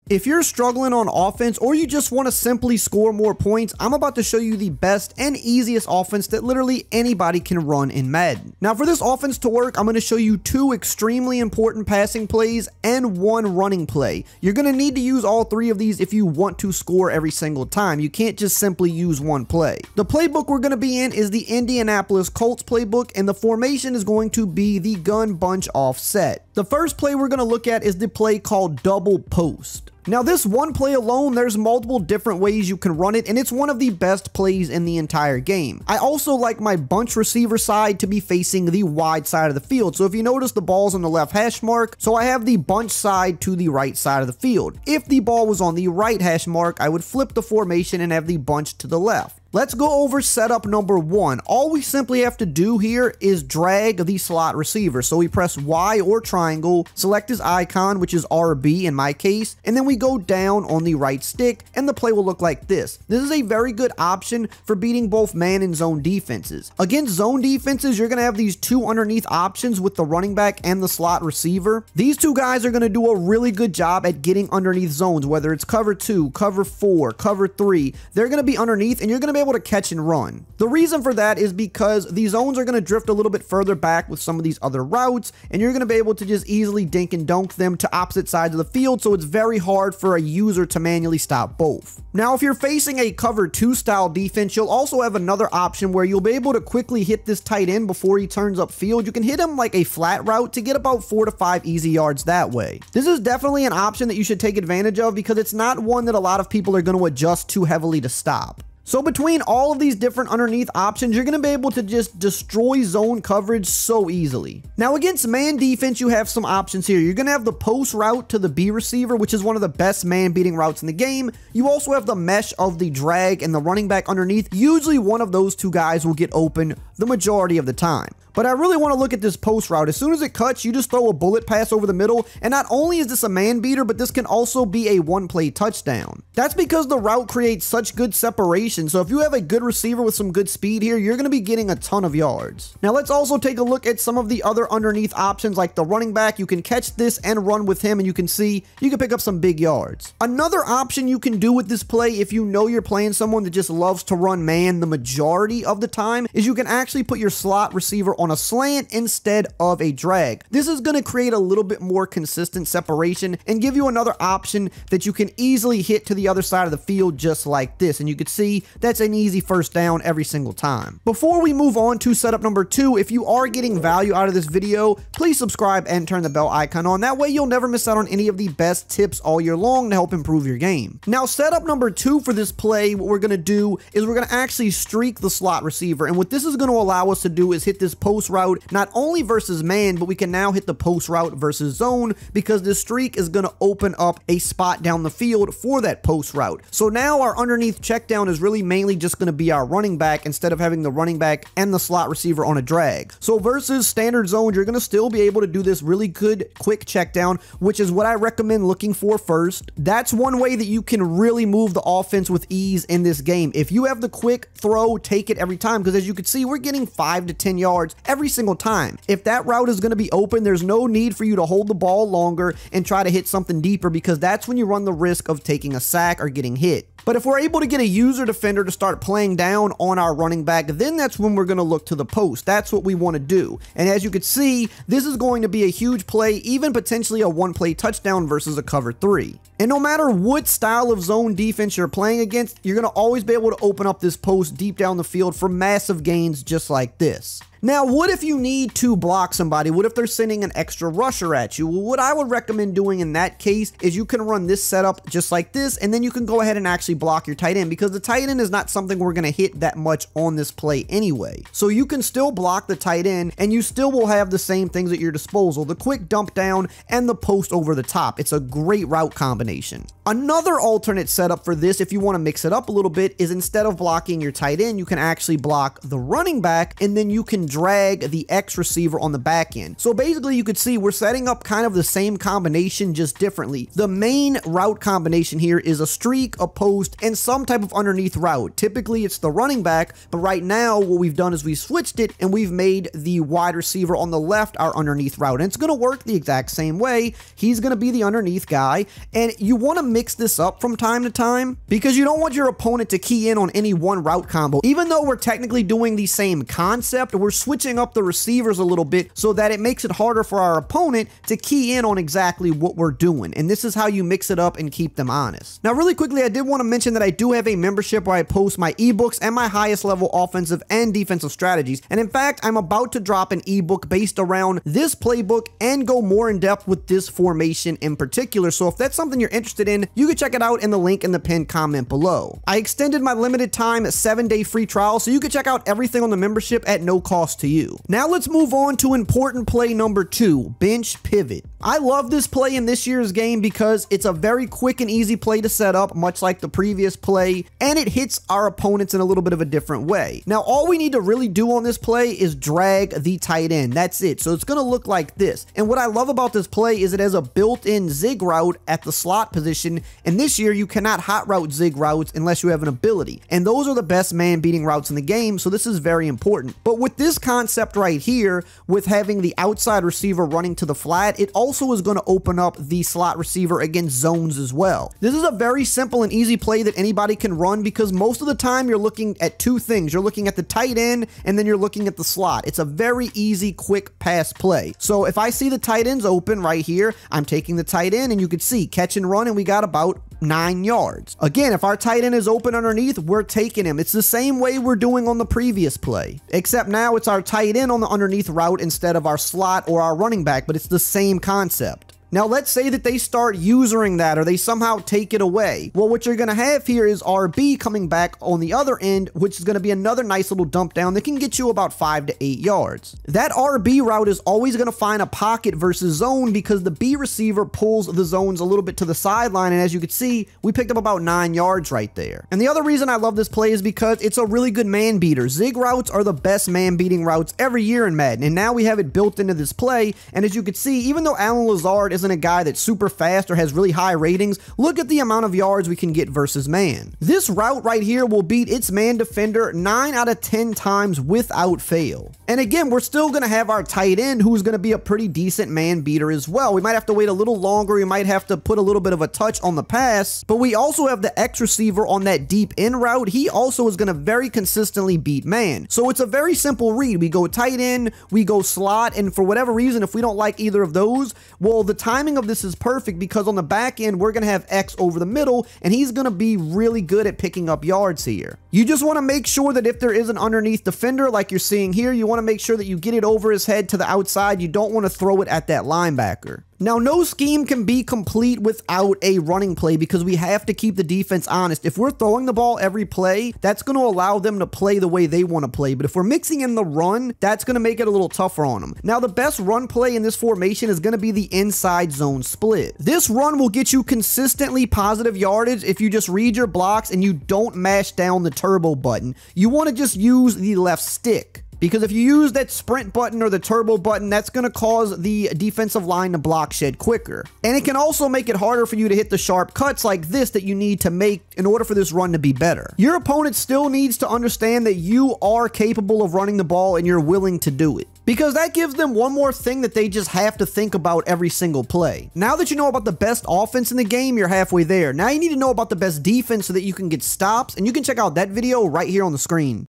If you're struggling on offense or you just want to simply score more points, I'm about to show you the best and easiest offense that literally anybody can run in Madden. Now for this offense to work, I'm going to show you 2 extremely important passing plays and 1 running play. You're going to need to use all 3 of these if you want to score every single time. You can't just simply use 1 play. The playbook we're going to be in is the Indianapolis Colts playbook, and the formation is going to be the gun bunch offset. The first play we're going to look at is the play called double post. Now this one play alone, there's multiple different ways you can run it, and it's one of the best plays in the entire game. I also like my bunch receiver side to be facing the wide side of the field. So if you notice, the ball's on the left hash mark, so I have the bunch side to the right side of the field. If the ball was on the right hash mark, I would flip the formation and have the bunch to the left. Let's go over setup number 1. All we simply have to do here is drag the slot receiver. So we press Y or triangle, select his icon, which is RB in my case, and then we go down on the right stick, and the play will look like this. This is a very good option for beating both man and zone defenses. Against zone defenses, you're going to have these 2 underneath options with the running back and the slot receiver. These 2 guys are going to do a really good job at getting underneath zones, whether it's cover 2, cover 4, cover 3. They're going to be underneath, and you're going to be able to catch and run. The reason for that is because these zones are going to drift a little bit further back with some of these other routes, and you're going to be able to just easily dink and dunk them to opposite sides of the field, so it's very hard for a user to manually stop both. Now, if you're facing a cover 2 style defense, you'll also have another option where you'll be able to quickly hit this tight end before he turns upfield. You can hit him like a flat route to get about 4 to 5 easy yards that way. This is definitely an option that you should take advantage of because it's not one that a lot of people are going to adjust too heavily to stop. So between all of these different underneath options, you're going to be able to just destroy zone coverage so easily. Now against man defense, you have some options here. You're going to have the post route to the B receiver, which is one of the best man beating routes in the game. You also have the mesh of the drag and the running back underneath. Usually one of those 2 guys will get open the majority of the time. But I really want to look at this post route. As soon as it cuts, you just throw a bullet pass over the middle, and not only is this a man beater, but this can also be a 1-play touchdown. That's because the route creates such good separation, so if you have a good receiver with some good speed here, you're going to be getting a ton of yards. Now let's also take a look at some of the other underneath options like the running back. You can catch this and run with him, and you can see you can pick up some big yards. Another option you can do with this play, if you know you're playing someone that just loves to run man the majority of the time, is you can actually put your slot receiver on a slant instead of a drag. This is going to create a little bit more consistent separation and give you another option that you can easily hit to the other side of the field just like this. And you can see that's an easy first down every single time. Before we move on to setup number 2, if you are getting value out of this video, please subscribe and turn the bell icon on. That way you'll never miss out on any of the best tips all year long to help improve your game. Now setup number 2 for this play, what we're going to do is we're going to actually streak the slot receiver. And what this is going to allow us to do is hit this post route not only versus man, but we can now hit the post route versus zone because this streak is going to open up a spot down the field for that post route. So now our underneath check down is really mainly just going to be our running back instead of having the running back and the slot receiver on a drag. So versus standard zone, you're going to still be able to do this really good quick check down, which is what I recommend looking for first. That's one way that you can really move the offense with ease in this game. If you have the quick throw, take it every time, because as you can see, we're getting 5 to 10 yards every single time. If that route is going to be open, there's no need for you to hold the ball longer and try to hit something deeper, because that's when you run the risk of taking a sack or getting hit. But if we're able to get a user defender to start playing down on our running back, then that's when we're going to look to the post. That's what we want to do. And as you can see, this is going to be a huge play, even potentially a 1-play touchdown versus a cover 3. And no matter what style of zone defense you're playing against, you're going to always be able to open up this post deep down the field for massive gains just like this. Now, what if you need to block somebody? What if they're sending an extra rusher at you? Well, what I would recommend doing in that case is you can run this setup just like this, and then you can go ahead and actually block your tight end, because the tight end is not something we're going to hit that much on this play anyway. So you can still block the tight end, and you still will have the same things at your disposal, the quick dump down and the post over the top. It's a great route combination. Another alternate setup for this, if you want to mix it up a little bit, is instead of blocking your tight end, you can actually block the running back, and then you can drag the X receiver on the back end. So basically you could see we're setting up kind of the same combination, just differently. The main route combination here is a streak, a post, and some type of underneath route. Typically it's the running back, but right now what we've done is we switched it and we've made the wide receiver on the left our underneath route. And it's going to work the exact same way. He's going to be the underneath guy, and you want to mix this up from time to time because you don't want your opponent to key in on any one route combo. Even though we're technically doing the same concept, we're switching up the receivers a little bit so that it makes it harder for our opponent to key in on exactly what we're doing. And this is how you mix it up and keep them honest. Now, really quickly, I did want to mention that I do have a membership where I post my ebooks and my highest level offensive and defensive strategies. And in fact, I'm about to drop an ebook based around this playbook and go more in depth with this formation in particular. So if that's something you're interested in, you can check it out in the link in the pinned comment below. I extended my limited time 7-day free trial, so you can check out everything on the membership at no cost to you. Now let's move on to important play number 2, bench pivot. I love this play in this year's game because it's a very quick and easy play to set up, much like the previous play, and it hits our opponents in a little bit of a different way. Now, all we need to really do on this play is drag the tight end. That's it. So it's going to look like this. And what I love about this play is it has a built-in zig route at the slot position, and this year you cannot hot route zig routes unless you have an ability. And those are the best man-beating routes in the game, so this is very important. But with this concept right here, with having the outside receiver running to the flat, it also is going to open up the slot receiver against zones as well. This is a very simple and easy play that anybody can run because most of the time you're looking at two things. You're looking at the tight end and then you're looking at the slot. It's a very easy, quick pass play. So if I see the tight ends open right here, I'm taking the tight end and you can see catch and run, and we got about 9 yards. Again, if our tight end is open underneath, we're taking him. It's the same way we're doing on the previous play, except now it's our tight end on the underneath route instead of our slot or our running back, but it's the same concept. Now, let's say that they start using that or they somehow take it away. Well, what you're going to have here is RB coming back on the other end, which is going to be another nice little dump down that can get you about 5 to 8 yards. That RB route is always going to find a pocket versus zone because the B receiver pulls the zones a little bit to the sideline. And as you can see, we picked up about 9 yards right there. And the other reason I love this play is because it's a really good man beater. Zig routes are the best man beating routes every year in Madden. And now we have it built into this play. And as you can see, even though Allen Lazard isn't a guy that's super fast or has really high ratings, look at the amount of yards we can get versus man. This route right here will beat its man defender 9 out of 10 times without fail. And again, we're still going to have our tight end who's going to be a pretty decent man beater as well. We might have to wait a little longer. We might have to put a little bit of a touch on the pass, but we also have the X receiver on that deep in route. He also is going to very consistently beat man. So it's a very simple read. We go tight end, we go slot, and for whatever reason, if we don't like either of those, well, the timing of this is perfect because on the back end, we're going to have X over the middle, and he's going to be really good at picking up yards here. You just want to make sure that if there is an underneath defender like you're seeing here, you want to make sure that you get it over his head to the outside. You don't want to throw it at that linebacker. Now, no scheme can be complete without a running play because we have to keep the defense honest. If we're throwing the ball every play, that's going to allow them to play the way they want to play. But if we're mixing in the run, that's going to make it a little tougher on them. Now, the best run play in this formation is going to be the inside zone split. This run will get you consistently positive yardage if you just read your blocks and you don't mash down the turbo button. You want to just use the left stick. Because if you use that sprint button or the turbo button, that's going to cause the defensive line to block shed quicker. And it can also make it harder for you to hit the sharp cuts like this that you need to make in order for this run to be better. Your opponent still needs to understand that you are capable of running the ball and you're willing to do it, because that gives them one more thing that they just have to think about every single play. Now that you know about the best offense in the game, you're halfway there. Now you need to know about the best defense so that you can get stops, and you can check out that video right here on the screen.